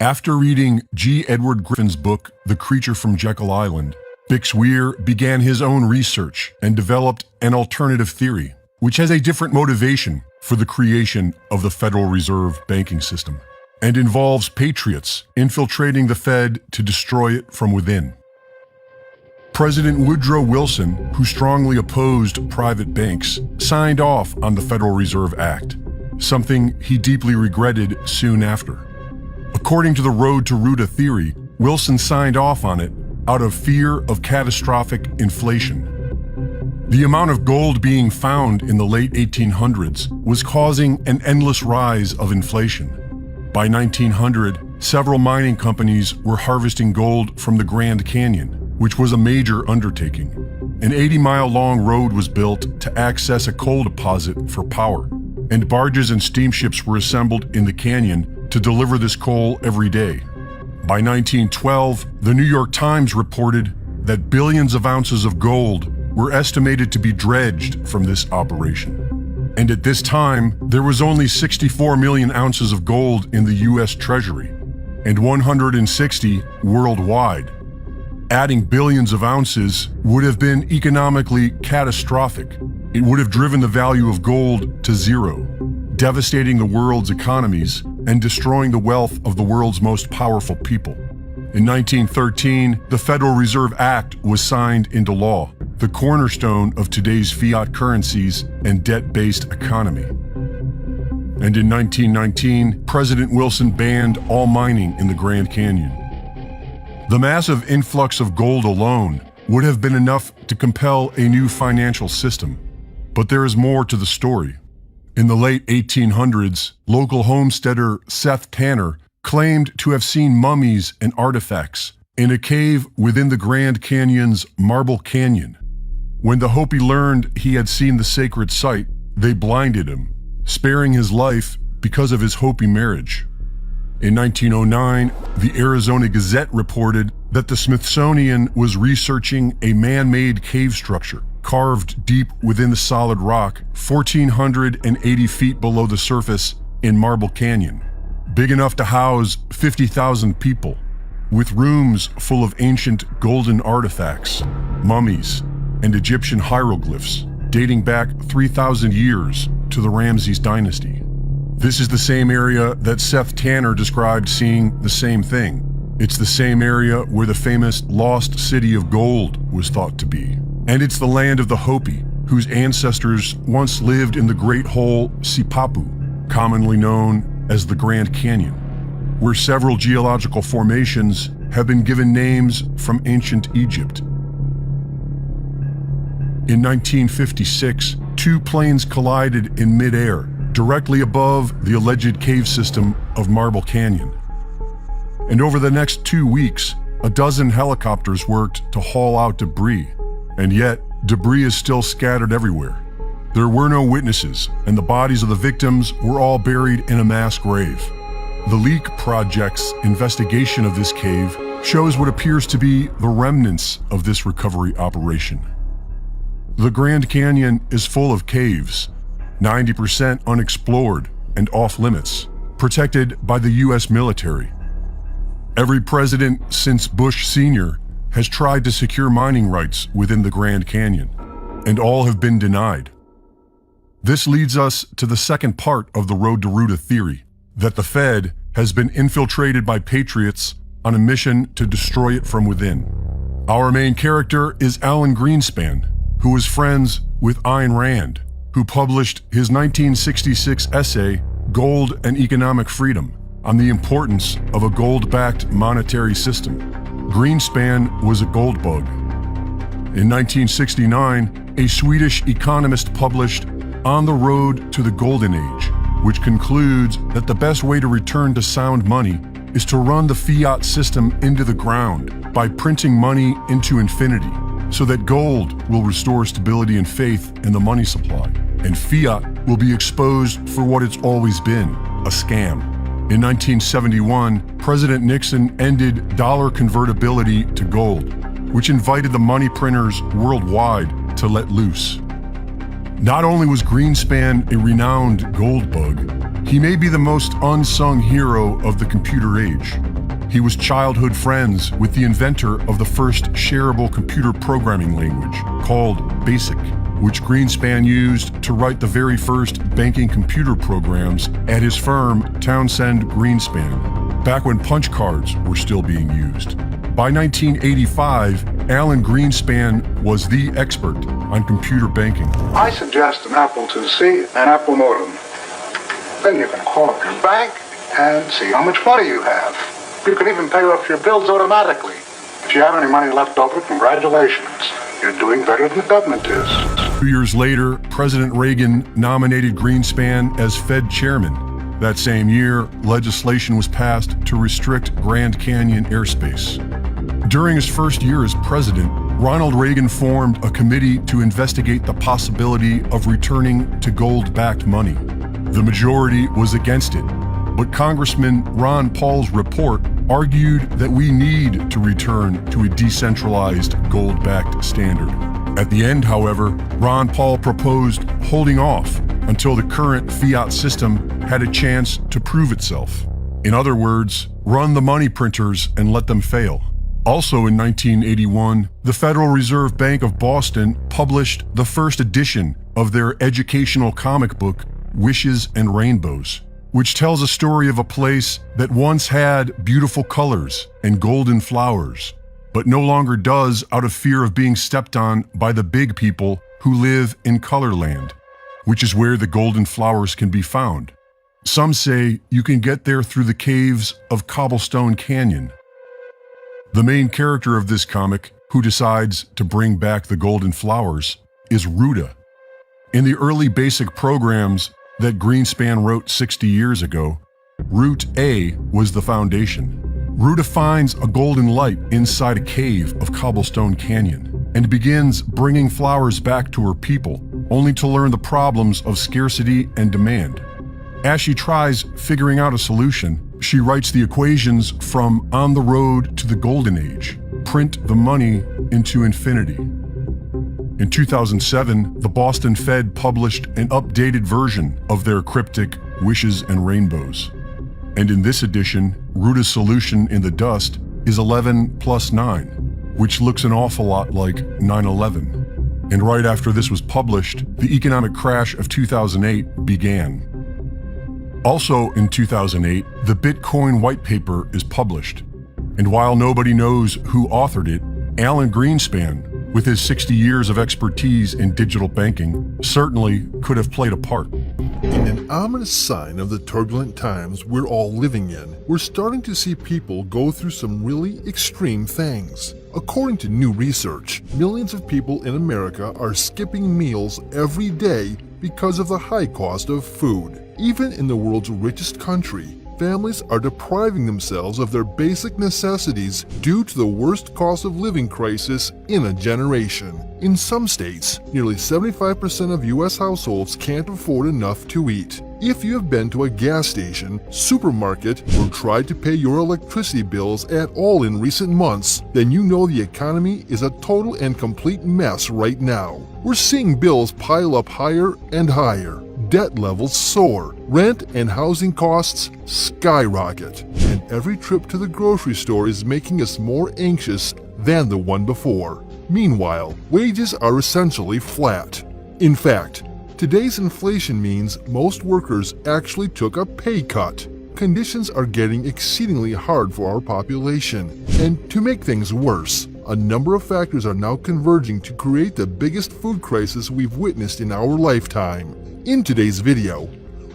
After reading G. Edward Griffin's book, The Creature from Jekyll Island, Bix Weir began his own research and developed an alternative theory, which has a different motivation for the creation of the Federal Reserve banking system, and involves patriots infiltrating the Fed to destroy it from within. President Woodrow Wilson, who strongly opposed private banks, signed off on the Federal Reserve Act, something he deeply regretted soon after. According to the Road to Ruta theory, Wilson signed off on it out of fear of catastrophic inflation. The amount of gold being found in the late 1800s was causing an endless rise of inflation. By 1900, several mining companies were harvesting gold from the Grand Canyon, which was a major undertaking. An 80-mile-long road was built to access a coal deposit for power, and barges and steamships were assembled in the canyon to deliver this coal every day. By 1912, the New York Times reported that billions of ounces of gold were estimated to be dredged from this operation. And at this time, there was only 64 million ounces of gold in the US Treasury, and 160 worldwide. Adding billions of ounces would have been economically catastrophic. It would have driven the value of gold to zero, devastating the world's economies and destroying the wealth of the world's most powerful people. In 1913, the Federal Reserve Act was signed into law, the cornerstone of today's fiat currencies and debt-based economy. And in 1919, President Wilson banned all mining in the Grand Canyon. The massive influx of gold alone would have been enough to compel a new financial system. But there is more to the story. In the late 1800s, local homesteader Seth Tanner claimed to have seen mummies and artifacts in a cave within the Grand Canyon's Marble Canyon. When the Hopi learned he had seen the sacred site, they blinded him, sparing his life because of his Hopi marriage. In 1909, the Arizona Gazette reported that the Smithsonian was researching a man-made cave structure carved deep within the solid rock, 1,480 feet below the surface in Marble Canyon, big enough to house 50,000 people, with rooms full of ancient golden artifacts, mummies, and Egyptian hieroglyphs dating back 3,000 years to the Ramses dynasty. This is the same area that Seth Tanner described seeing the same thing. It's the same area where the famous lost city of gold was thought to be. And it's the land of the Hopi, whose ancestors once lived in the Great Hole Sipapu, commonly known as the Grand Canyon, where several geological formations have been given names from ancient Egypt. In 1956, two planes collided in midair, directly above the alleged cave system of Marble Canyon. And over the next 2 weeks, a dozen helicopters worked to haul out debris. And yet, debris is still scattered everywhere. There were no witnesses, and the bodies of the victims were all buried in a mass grave. The Leak Project's investigation of this cave shows what appears to be the remnants of this recovery operation. The Grand Canyon is full of caves, 90% unexplored and off-limits, protected by the US military. Every president since Bush Sr. has tried to secure mining rights within the Grand Canyon, and all have been denied. This leads us to the second part of the Road to Ruta theory, that the Fed has been infiltrated by patriots on a mission to destroy it from within. Our main character is Alan Greenspan, who was friends with Ayn Rand, who published his 1966 essay, Gold and Economic Freedom, on the importance of a gold-backed monetary system. Greenspan was a gold bug. In 1969, a Swedish economist published On the Road to the Golden Age, which concludes that the best way to return to sound money is to run the fiat system into the ground by printing money into infinity, so that gold will restore stability and faith in the money supply, and fiat will be exposed for what it's always been, a scam. In 1971, President Nixon ended dollar convertibility to gold, which invited the money printers worldwide to let loose. Not only was Greenspan a renowned gold bug, He may be the most unsung hero of the computer age. He was childhood friends with the inventor of the first shareable computer programming language, called BASIC, which Greenspan used to write the very first banking computer programs at his firm, Townsend Greenspan, back when punch cards were still being used. By 1985, Alan Greenspan was the expert on computer banking. I suggest an Apple IIc and Apple modem. Then you can call up your bank and see how much money you have. You can even pay off your bills automatically. If you have any money left over, congratulations. You're doing better than the government is. 2 years later, President Reagan nominated Greenspan as Fed chairman. That same year, legislation was passed to restrict Grand Canyon airspace. During his first year as president, Ronald Reagan formed a committee to investigate the possibility of returning to gold-backed money. The majority was against it, but Congressman Ron Paul's report argued that we need to return to a decentralized gold-backed standard. At the end, however, Ron Paul proposed holding off until the current fiat system had a chance to prove itself. In other words, run the money printers and let them fail. Also in 1981, the Federal Reserve Bank of Boston published the first edition of their educational comic book, Wishes and Rainbows, which tells a story of a place that once had beautiful colors and golden flowers, but no longer does out of fear of being stepped on by the big people who live in Colorland, which is where the golden flowers can be found. Some say you can get there through the caves of Cobblestone Canyon. The main character of this comic, who decides to bring back the golden flowers, is Ruta. In the early BASIC programs that Greenspan wrote 60 years ago, Root A was the foundation. Ruta finds a golden light inside a cave of Cobblestone Canyon and begins bringing flowers back to her people, only to learn the problems of scarcity and demand. As she tries figuring out a solution, she writes the equations from On the Road to the Golden Age, print the money into infinity. In 2007, the Boston Fed published an updated version of their cryptic Wishes and Rainbows. And in this edition, Ruta's solution in the dust is 11 plus 9, which looks an awful lot like 9/11. And right after this was published, the economic crash of 2008 began. Also in 2008, the Bitcoin white paper is published. And while nobody knows who authored it, Alan Greenspan, with his 60 years of expertise in digital banking, certainly could have played a part. In an ominous sign of the turbulent times we're all living in, we're starting to see people go through some really extreme things. According to new research, millions of people in America are skipping meals every day because of the high cost of food. Even in the world's richest country, families are depriving themselves of their basic necessities due to the worst cost of living crisis in a generation. In some states, nearly 75% of U.S. households can't afford enough to eat. If you have been to a gas station, supermarket, or tried to pay your electricity bills at all in recent months, then you know the economy is a total and complete mess right now. We're seeing bills pile up higher and higher. Debt levels soar, rent and housing costs skyrocket, and every trip to the grocery store is making us more anxious than the one before. Meanwhile, wages are essentially flat. In fact, today's inflation means most workers actually took a pay cut. Conditions are getting exceedingly hard for our population, and to make things worse, a number of factors are now converging to create the biggest food crisis we've witnessed in our lifetime. In today's video,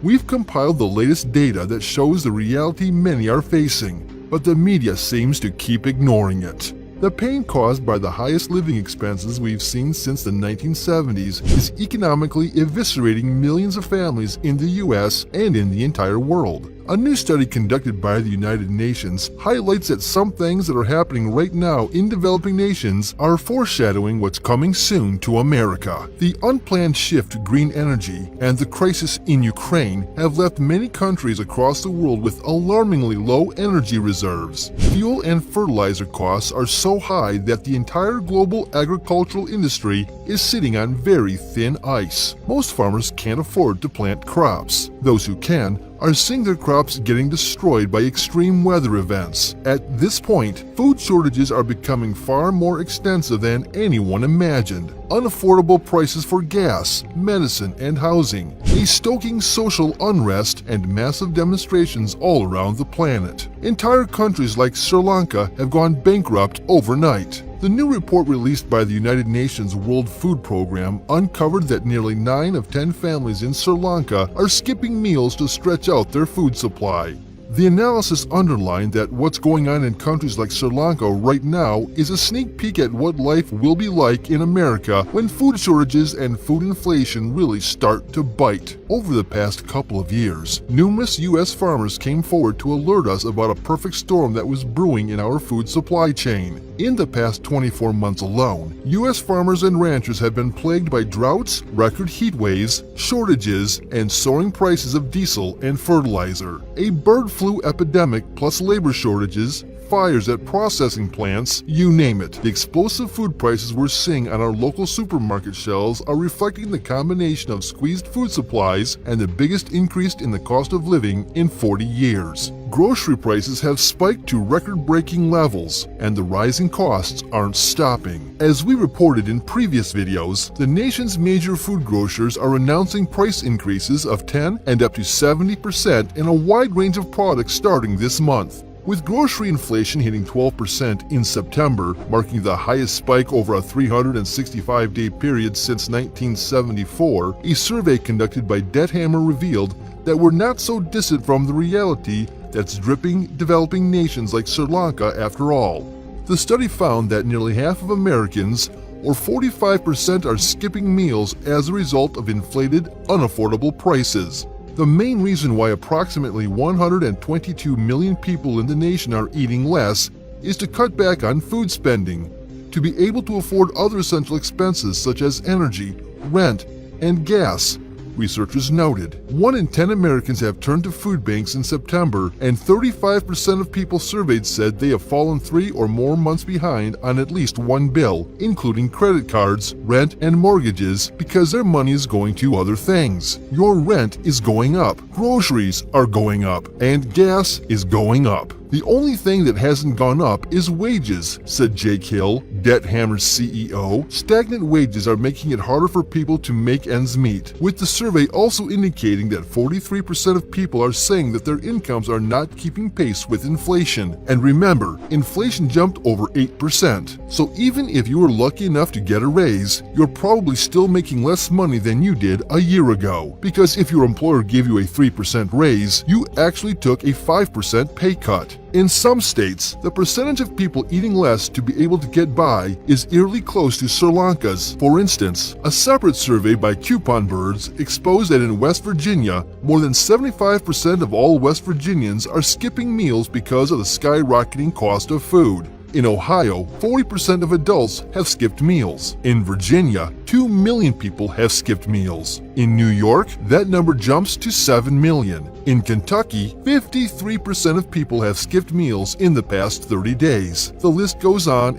we've compiled the latest data that shows the reality many are facing, but the media seems to keep ignoring it. The pain caused by the highest living expenses we've seen since the 1970s is economically eviscerating millions of families in the US and in the entire world. A new study conducted by the United Nations highlights that some things that are happening right now in developing nations are foreshadowing what's coming soon to America. The unplanned shift to green energy and the crisis in Ukraine have left many countries across the world with alarmingly low energy reserves. Fuel and fertilizer costs are so high that the entire global agricultural industry is sitting on very thin ice. Most farmers can't afford to plant crops. Those who can are seeing their crops getting destroyed by extreme weather events. At this point, food shortages are becoming far more extensive than anyone imagined. Unaffordable prices for gas, medicine, and housing, a stoking social unrest, and massive demonstrations all around the planet. Entire countries like Sri Lanka have gone bankrupt overnight. The new report released by the United Nations World Food Program uncovered that nearly 9 of 10 families in Sri Lanka are skipping meals to stretch out their food supply. The analysis underlined that what's going on in countries like Sri Lanka right now is a sneak peek at what life will be like in America when food shortages and food inflation really start to bite. Over the past couple of years, numerous U.S. farmers came forward to alert us about a perfect storm that was brewing in our food supply chain. In the past 24 months alone, U.S. farmers and ranchers have been plagued by droughts, record heat waves, shortages, and soaring prices of diesel and fertilizer. A bird flu epidemic plus labor shortages, fires at processing plants, you name it. The explosive food prices we're seeing on our local supermarket shelves are reflecting the combination of squeezed food supplies and the biggest increase in the cost of living in 40 years. Grocery prices have spiked to record-breaking levels, and the rising costs aren't stopping. As we reported in previous videos, the nation's major food grocers are announcing price increases of 10 and up to 70% in a wide range of products starting this month. With grocery inflation hitting 12% in September, marking the highest spike over a 365-day period since 1974, a survey conducted by Detthammer revealed that we're not so distant from the reality that's dripping developing nations like Sri Lanka after all. The study found that nearly half of Americans, or 45%, are skipping meals as a result of inflated, unaffordable prices. The main reason why approximately 122 million people in the nation are eating less is to cut back on food spending, to be able to afford other essential expenses such as energy, rent, and gas. Researchers noted 1 in 10 Americans have turned to food banks in September, and 35% of people surveyed said they have fallen 3 or more months behind on at least one bill, including credit cards, rent, and mortgages, because their money is going to other things. Your rent is going up, groceries are going up, and gas is going up. The only thing that hasn't gone up is wages, said Jake Hill, Detthammer's CEO. Stagnant wages are making it harder for people to make ends meet, with the survey also indicating that 43% of people are saying that their incomes are not keeping pace with inflation. And remember, inflation jumped over 8%. So even if you were lucky enough to get a raise, you're probably still making less money than you did a year ago. Because if your employer gave you a 3% raise, you actually took a 5% pay cut. In some states, the percentage of people eating less to be able to get by is eerily close to Sri Lanka's. For instance, a separate survey by Coupon Birds exposed that in West Virginia, more than 75% of all West Virginians are skipping meals because of the skyrocketing cost of food. In Ohio, 40% of adults have skipped meals. In Virginia, 2 million people have skipped meals. In New York, that number jumps to 7 million. In Kentucky, 53% of people have skipped meals in the past 30 days. The list goes on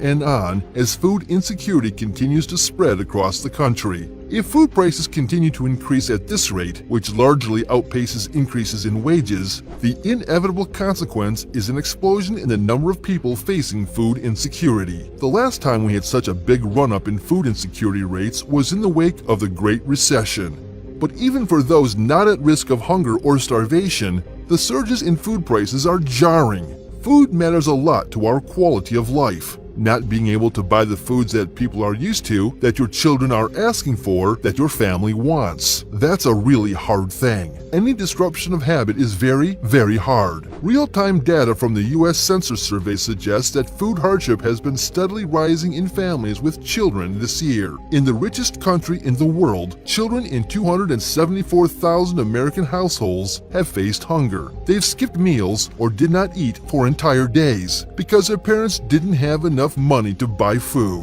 as food insecurity continues to spread across the country. If food prices continue to increase at this rate, which largely outpaces increases in wages, the inevitable consequence is an explosion in the number of people facing food insecurity. The last time we had such a big run-up in food insecurity rates was in the wake of the Great Recession. But even for those not at risk of hunger or starvation, the surges in food prices are jarring. Food matters a lot to our quality of life. Not being able to buy the foods that people are used to, that your children are asking for, that your family wants. That's a really hard thing. Any disruption of habit is very, very hard. Real-time data from the U.S. Census Survey suggests that food hardship has been steadily rising in families with children this year. In the richest country in the world, children in 274,000 American households have faced hunger. They've skipped meals or did not eat for entire days because their parents didn't have enough money to buy food.